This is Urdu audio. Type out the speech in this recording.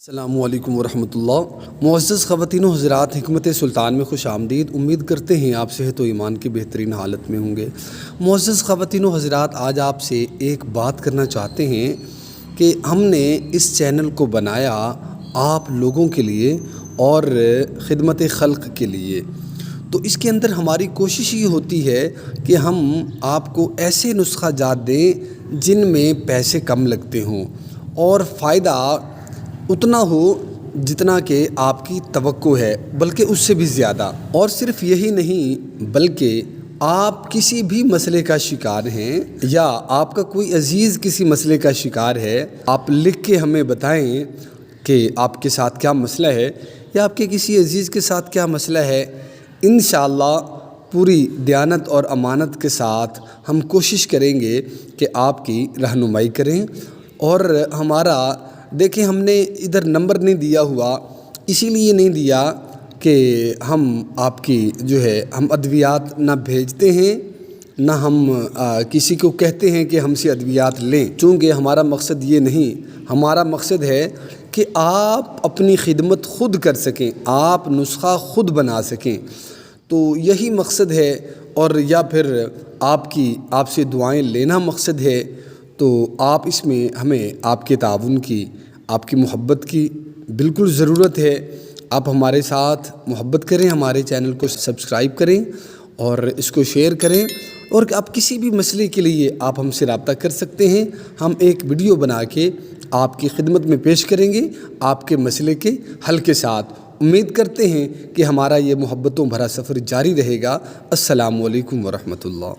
السلام علیکم ورحمۃ اللہ۔ معزز خواتین و حضرات، حکمت سلطان میں خوش آمدید۔ امید کرتے ہیں آپ صحت و ایمان کی بہترین حالت میں ہوں گے۔ معزز خواتین و حضرات، آج آپ سے ایک بات کرنا چاہتے ہیں کہ ہم نے اس چینل کو بنایا آپ لوگوں کے لیے اور خدمت خلق کے لیے۔ تو اس کے اندر ہماری کوشش یہ ہوتی ہے کہ ہم آپ کو ایسے نسخہ جات دیں جن میں پیسے کم لگتے ہوں اور فائدہ اتنا ہو جتنا کہ آپ کی توقع ہے، بلکہ اس سے بھی زیادہ۔ اور صرف یہی نہیں، بلکہ آپ کسی بھی مسئلے کا شکار ہیں یا آپ کا کوئی عزیز کسی مسئلے کا شکار ہے، آپ لکھ کے ہمیں بتائیں کہ آپ کے ساتھ کیا مسئلہ ہے یا آپ کے کسی عزیز کے ساتھ کیا مسئلہ ہے۔ انشاءاللہ پوری دیانت اور امانت کے ساتھ ہم کوشش کریں گے کہ آپ کی رہنمائی کریں۔ اور ہمارا دیکھیں، ہم نے ادھر نمبر نہیں دیا ہوا، اسی لیے نہیں دیا کہ ہم آپ کی ہم ادویات نہ بھیجتے ہیں، نہ ہم کسی کو کہتے ہیں کہ ہم سے ادویات لیں، چونکہ ہمارا مقصد یہ نہیں۔ ہمارا مقصد ہے کہ آپ اپنی خدمت خود کر سکیں، آپ نسخہ خود بنا سکیں۔ تو یہی مقصد ہے، اور یا پھر آپ سے دعائیں لینا مقصد ہے۔ تو آپ اس میں ہمیں آپ کے تعاون کی، آپ کی محبت کی بالکل ضرورت ہے۔ آپ ہمارے ساتھ محبت کریں، ہمارے چینل کو سبسکرائب کریں اور اس کو شیئر کریں، اور آپ کسی بھی مسئلے کے لیے آپ ہم سے رابطہ کر سکتے ہیں۔ ہم ایک ویڈیو بنا کے آپ کی خدمت میں پیش کریں گے آپ کے مسئلے کے حل کے ساتھ۔ امید کرتے ہیں کہ ہمارا یہ محبتوں بھرا سفر جاری رہے گا۔ السلام علیکم ورحمۃ اللہ۔